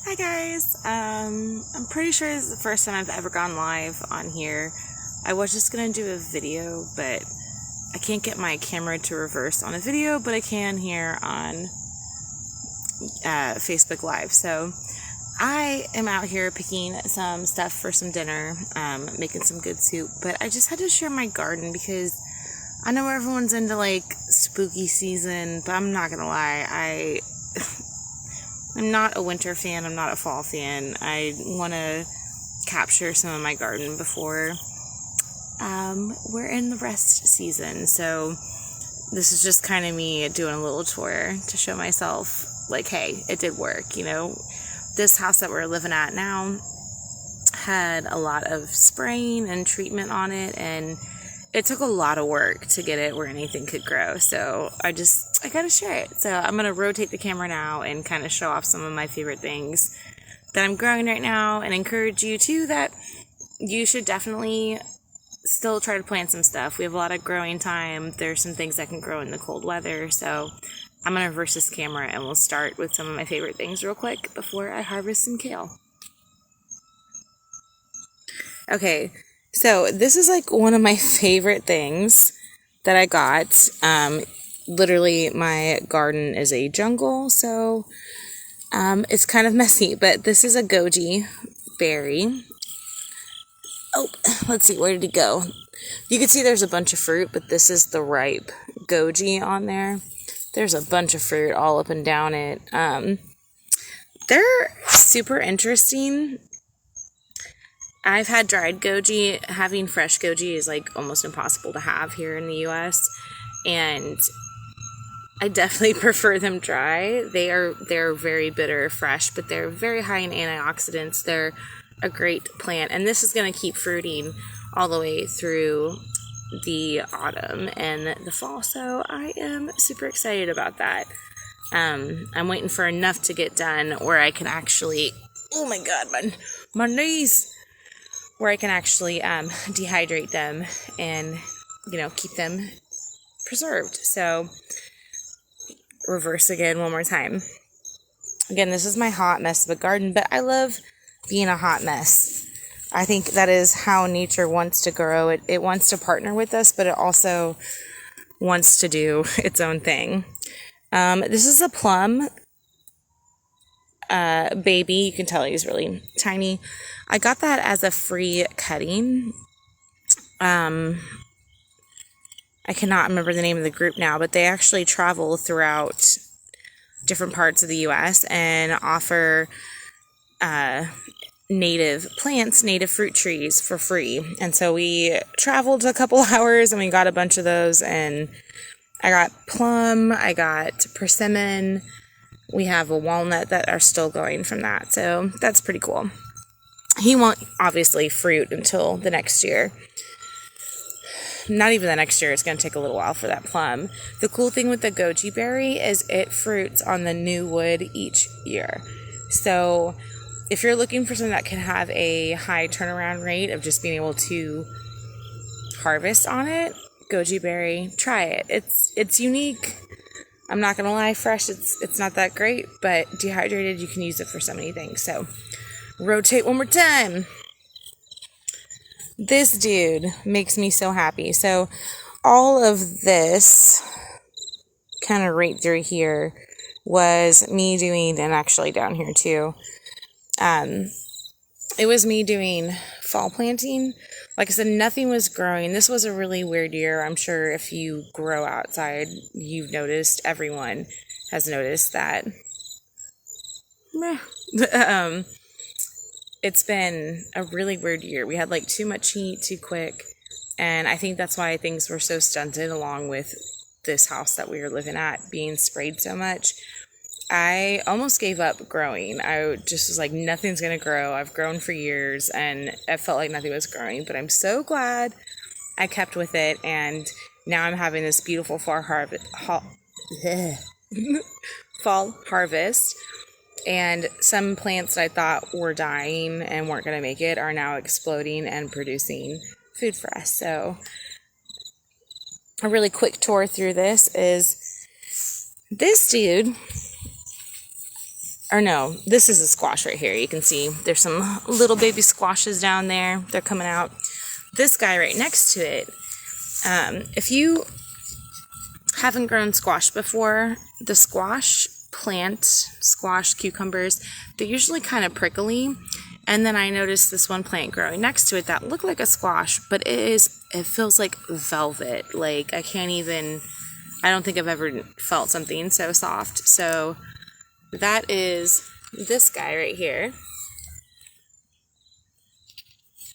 Hi guys, I'm pretty sure this is the first time I've ever gone live on here. I was just gonna do a video, but I can't get my camera to reverse on a video, but I can here on Facebook Live. So I am out here picking some stuff for some dinner, making some good soup, but I just had to share my garden because I know everyone's into like spooky season, but I'm not gonna lie, I'm not a winter fan, I'm not a fall fan. I want to capture some of my garden before we're in the rest season. So this is just kind of me doing a little tour to show myself, like, hey, it did work. You know, this house that we're living at now had a lot of spraying and treatment on it, and it took a lot of work to get it where anything could grow. So I gotta share it. So I'm gonna rotate the camera now and kind of show off some of my favorite things that I'm growing right now, and encourage you too that you should definitely still try to plant some stuff. We have a lot of growing time. There's some things that can grow in the cold weather. So I'm gonna reverse this camera and we'll start with some of my favorite things real quick before I harvest some kale. Okay, so this is like one of my favorite things that I got. Literally, my garden is a jungle, so it's kind of messy, but this is a goji berry. Oh, let's see, where did he go? You can see there's a bunch of fruit, but this is the ripe goji on there. There's a bunch of fruit all up and down it. They're super interesting. I've had dried goji. Having fresh goji is like almost impossible to have here in the US, and I definitely prefer them dry. They're very bitter fresh, but they're very high in antioxidants. They're a great plant, and this is going to keep fruiting all the way through the autumn and the fall, so I am super excited about that. I'm waiting for enough to get done where I can actually, oh my god, my knees, where I can actually dehydrate them and, you know, keep them preserved. So reverse again one more time. Again, this is my hot mess of a garden, but I love being a hot mess. I think that is how nature wants to grow. It wants to partner with us, but it also wants to do its own thing. This is a plum baby. You can tell he's really tiny. I got that as a free cutting. I cannot remember the name of the group now, but they actually travel throughout different parts of the U.S. and offer native plants, native fruit trees for free. And so we traveled a couple hours and we got a bunch of those, and I got plum, I got persimmon, we have a walnut that are still going from that, so that's pretty cool. He won't obviously fruit until the next year. Not even the next year, it's going to take a little while for that plum. The cool thing with the goji berry is it fruits on the new wood each year. So if you're looking for something that can have a high turnaround rate of just being able to harvest on it, goji berry, try it. It's unique. I'm not gonna lie, fresh it's not that great, but dehydrated you can use it for so many things. So rotate one more time. This dude makes me so happy. So all of this kind of right through here was me doing, and actually down here too, it was me doing fall planting. Like I said, nothing was growing. This was a really weird year. I'm sure if you grow outside, you've noticed, everyone has noticed that. It's been a really weird year. We had like too much heat too quick, and I think that's why things were so stunted, along with this house that we were living at being sprayed so much. I almost gave up growing. I just was like, nothing's going to grow. I've grown for years, and I felt like nothing was growing. But I'm so glad I kept with it, and now I'm having this beautiful fall harvest. And some plants that I thought were dying and weren't going to make it are now exploding and producing food for us. So a really quick tour through this is this dude or no, this is a squash right here. You can see there's some little baby squashes down there. They're coming out. This guy right next to it, if you haven't grown squash before, the squash plant, squash cucumbers, they're usually kind of prickly. And then I noticed this one plant growing next to it that looked like a squash, but it feels like velvet. Like I don't think I've ever felt something so soft. So that is this guy right here.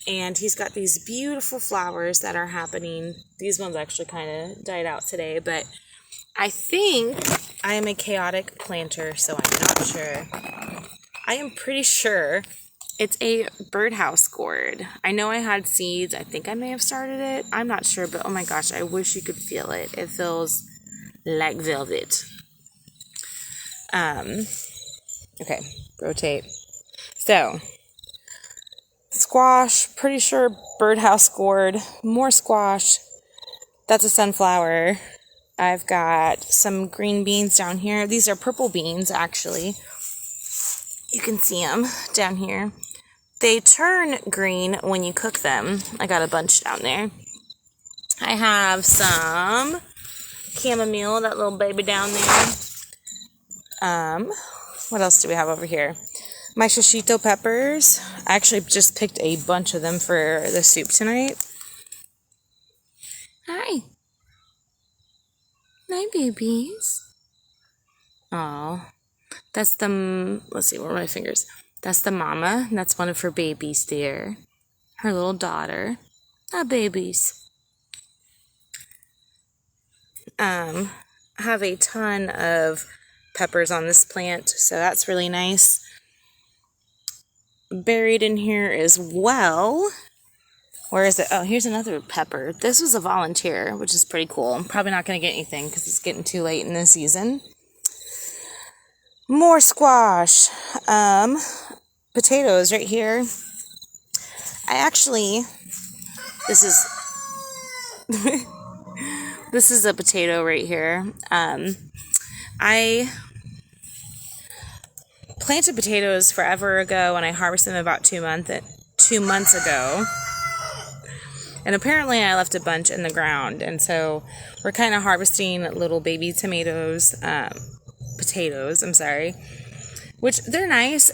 And he's got these beautiful flowers that are happening. These ones actually kind of died out today, but I think I am a chaotic planter, so I'm not sure. I am pretty sure it's a birdhouse gourd. I know I had seeds. I think I may have started it. I'm not sure, but oh my gosh, I wish you could feel it. It feels like velvet. Okay, rotate. So, squash, pretty sure birdhouse gourd, more squash. That's a sunflower. I've got some green beans down here. These are purple beans, actually. You can see them down here. They turn green when you cook them. I got a bunch down there. I have some chamomile, that little baby down there. What else do we have over here? My shishito peppers. I actually just picked a bunch of them for the soup tonight. Hi. Hi, babies. Oh, that's the, let's see, where are my fingers? That's the mama. That's one of her babies there. Her little daughter. Ah, babies. I have a ton of peppers on this plant, so that's really nice. Buried in here as well. Where is it? Oh, here's another pepper. This was a volunteer, which is pretty cool. I'm probably not going to get anything because it's getting too late in the season. More squash. Potatoes right here. This is a potato right here. I planted potatoes forever ago and I harvested them about 2 months ago. And apparently I left a bunch in the ground. And so we're kind of harvesting little baby potatoes, which they're nice.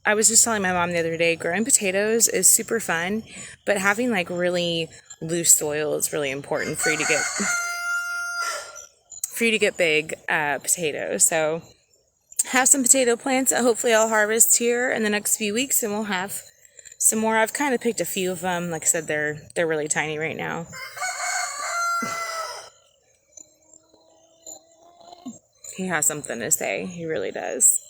I was just telling my mom the other day, growing potatoes is super fun, but having like really loose soil is really important for you to get big potatoes. So have some potato plants that hopefully I'll harvest here in the next few weeks, and we'll have some more. I've kind of picked a few of them. Like I said, they're really tiny right now. He has something to say. He really does.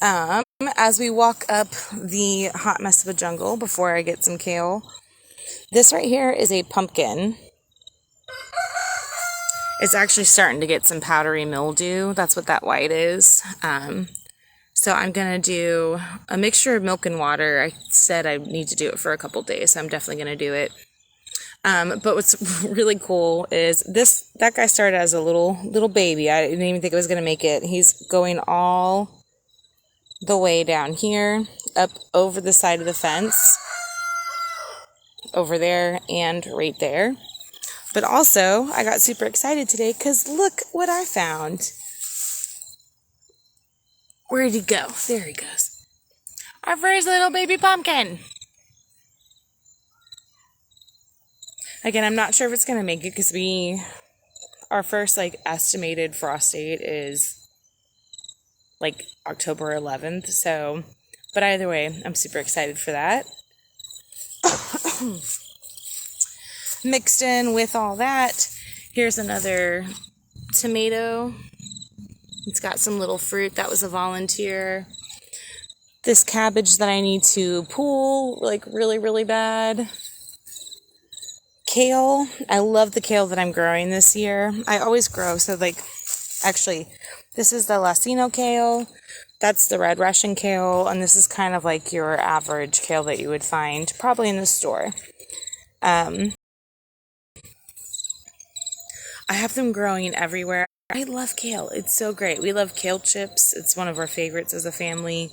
As we walk up the hot mess of a jungle before I get some kale, this right here is a pumpkin. It's actually starting to get some powdery mildew. That's what that white is. So I'm going to do a mixture of milk and water. I said I need to do it for a couple days, so I'm definitely going to do it. But what's really cool is that guy started as a little baby. I didn't even think I was going to make it. He's going all the way down here, up over the side of the fence, over there, and right there. But also, I got super excited today because look what I found. Where'd he go? There he goes. Our first little baby pumpkin. Again, I'm not sure if it's going to make it because our first estimated frost date is October 11th. So, but either way, I'm super excited for that. Mixed in with all that, here's another tomato. It's got some little fruit. That was a volunteer. This cabbage that I need to pull really, really bad. Kale. I love the kale that I'm growing this year. I always grow. So actually, this is the Lacino kale. That's the red Russian kale. And this is kind of like your average kale that you would find probably in the store. I have them growing everywhere. I love kale. It's so great. We love kale chips. It's one of our favorites as a family.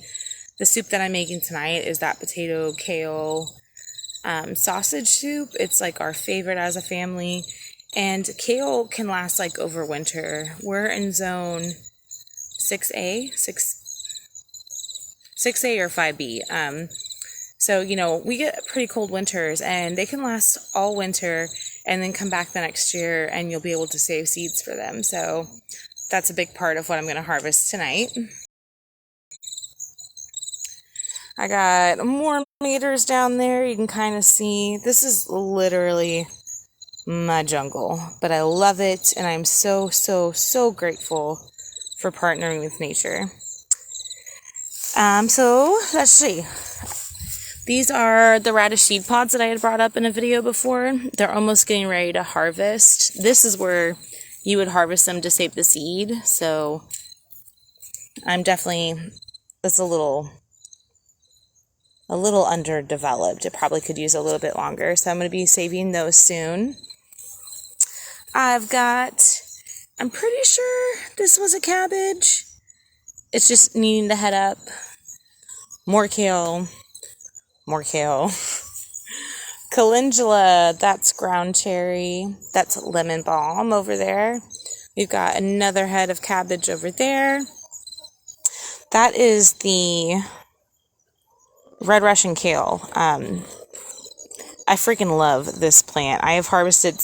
The soup that I'm making tonight is that potato kale sausage soup. It's like our favorite as a family. And kale can last like over winter. We're in zone 6A or 5B. So, you know, we get pretty cold winters and they can last all winter and then come back the next year and you'll be able to save seeds for them. So that's a big part of what I'm going to harvest tonight. I got more meters down there. You can kind of see this is literally my jungle, but I love it. And I'm so, so, so grateful for partnering with nature. So let's see. These are the radish seed pods that I had brought up in a video before. They're almost getting ready to harvest. This is where you would harvest them to save the seed. So it's a little underdeveloped. It probably could use a little bit longer. So I'm going to be saving those soon. I'm pretty sure this was a cabbage. It's just needing to head up. More kale. Calendula, that's ground cherry. That's lemon balm over there. We've got another head of cabbage over there. That is the red Russian kale. I freaking love this plant. I have harvested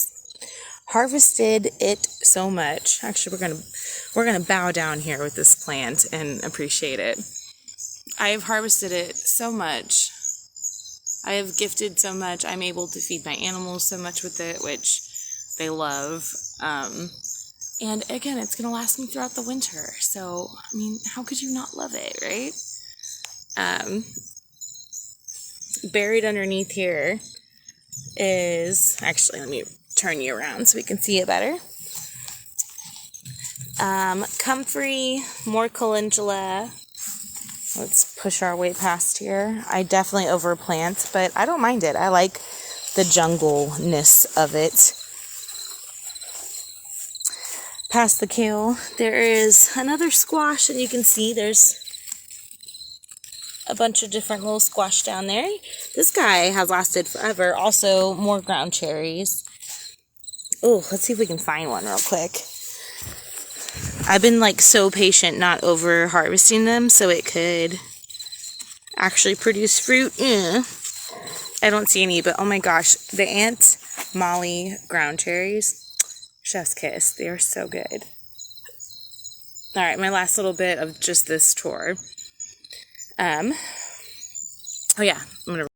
it so much. Actually, we're gonna bow down here with this plant and appreciate it. I have harvested it so much. I have gifted so much. I'm able to feed my animals so much with it, which they love. And again, it's going to last me throughout the winter. So, I mean, how could you not love it, right? Buried underneath here is, actually, let me turn you around so we can see it better. Comfrey, more calendula. Let's push our way past here. I definitely overplant, but I don't mind it. I like the jungle-ness of it. Past the kale, there is another squash, and you can see there's a bunch of different little squash down there. This guy has lasted forever. Also, more ground cherries. Oh, let's see if we can find one real quick. I've been like so patient not over harvesting them so it could actually produce fruit. I don't see any, but oh my gosh, the Aunt Molly ground cherries, chef's kiss. They are so good. All right, my last little bit of just this tour. Oh yeah, I'm gonna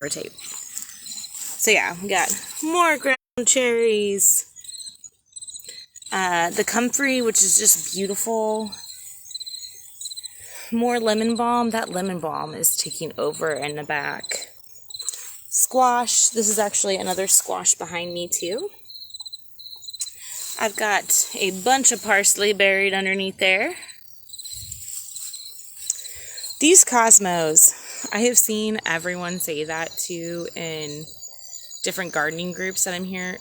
rotate. So yeah, we got more ground cherries. The comfrey, which is just beautiful. More lemon balm. That lemon balm is taking over in the back. Squash. This is actually another squash behind me too. I've got a bunch of parsley buried underneath there. These cosmos, I have seen everyone say that too in different gardening groups that I'm here,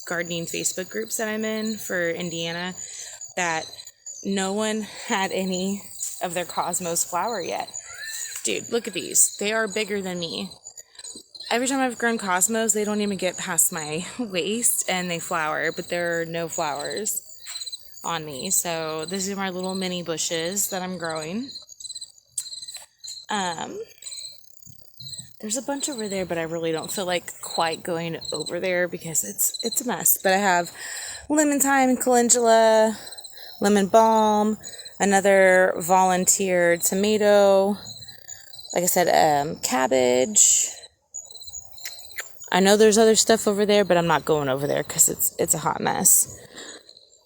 gardening Facebook groups that I'm in for Indiana, that no one had any of their cosmos flower yet. Dude, look at these. They are bigger than me. Every time I've grown cosmos, they don't even get past my waist and they flower, but there are no flowers on me. So these are my little mini bushes that I'm growing. There's a bunch over there, but I really don't feel like quite going over there because it's a mess. But I have lemon thyme, calendula, lemon balm, another volunteer tomato, like I said, cabbage. I know there's other stuff over there, but I'm not going over there because it's a hot mess.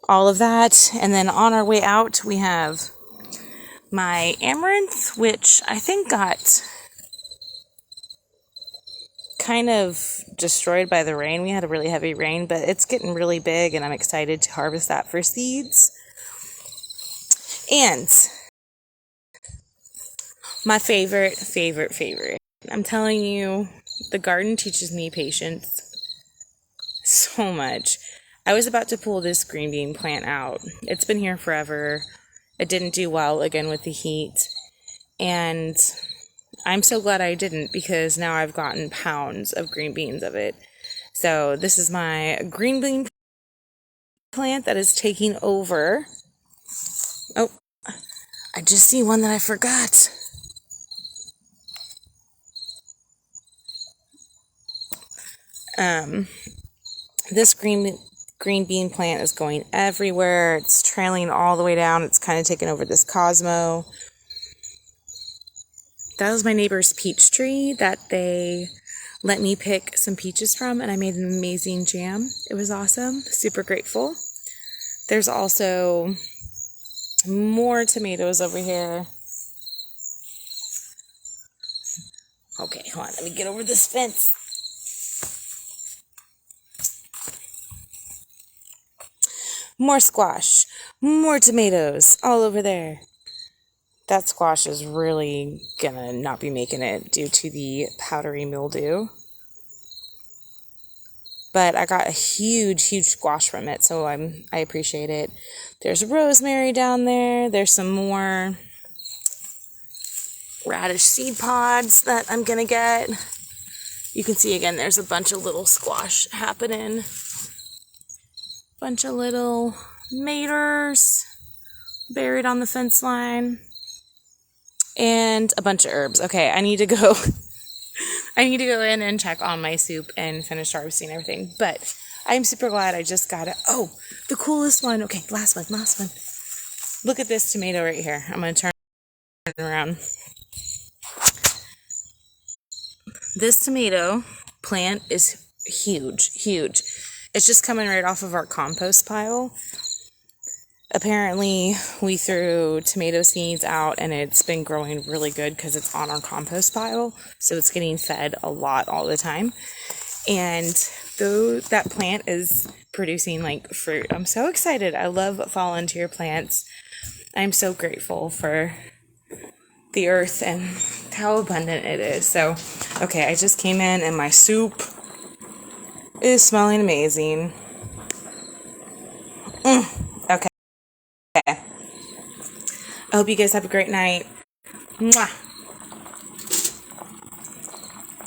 All of that, and then on our way out, we have my amaranth, which I think got kind of destroyed by the rain. We had a really heavy rain, but it's getting really big and I'm excited to harvest that for seeds. And my favorite. I'm telling you, the garden teaches me patience so much. I was about to pull this green bean plant out. It's been here forever. It didn't do well again with the heat. And I'm so glad I didn't, because now I've gotten pounds of green beans of it. So this is my green bean plant that is taking over. Oh, I just see one that I forgot. This green bean plant is going everywhere. It's trailing all the way down. It's kind of taking over this Cosmo. That was my neighbor's peach tree that they let me pick some peaches from, and I made an amazing jam. It was awesome. Super grateful. There's also more tomatoes over here. Okay, hold on. Let me get over this fence. More squash. More tomatoes all over there. That squash is really gonna not be making it due to the powdery mildew. But I got a huge squash from it, so I appreciate it. There's rosemary down there. There's some more radish seed pods that I'm gonna get. You can see again, there's a bunch of little squash happening. Bunch of little maters buried on the fence line. And a bunch of herbs. Okay, I need to go in and check on my soup and finish harvesting everything. But I'm super glad I just got it. Oh, the coolest one. Okay, last one. Look at this tomato right here. I'm going to turn it around. This tomato plant is huge. It's just coming right off of our compost pile. Apparently, we threw tomato seeds out, and it's been growing really good because it's on our compost pile. So it's getting fed a lot all the time. And though that plant is producing like fruit, I'm so excited. I love volunteer plants. I'm so grateful for the earth and how abundant it is. So, okay, I just came in and my soup is smelling amazing. Okay. I hope you guys have a great night. Mwah.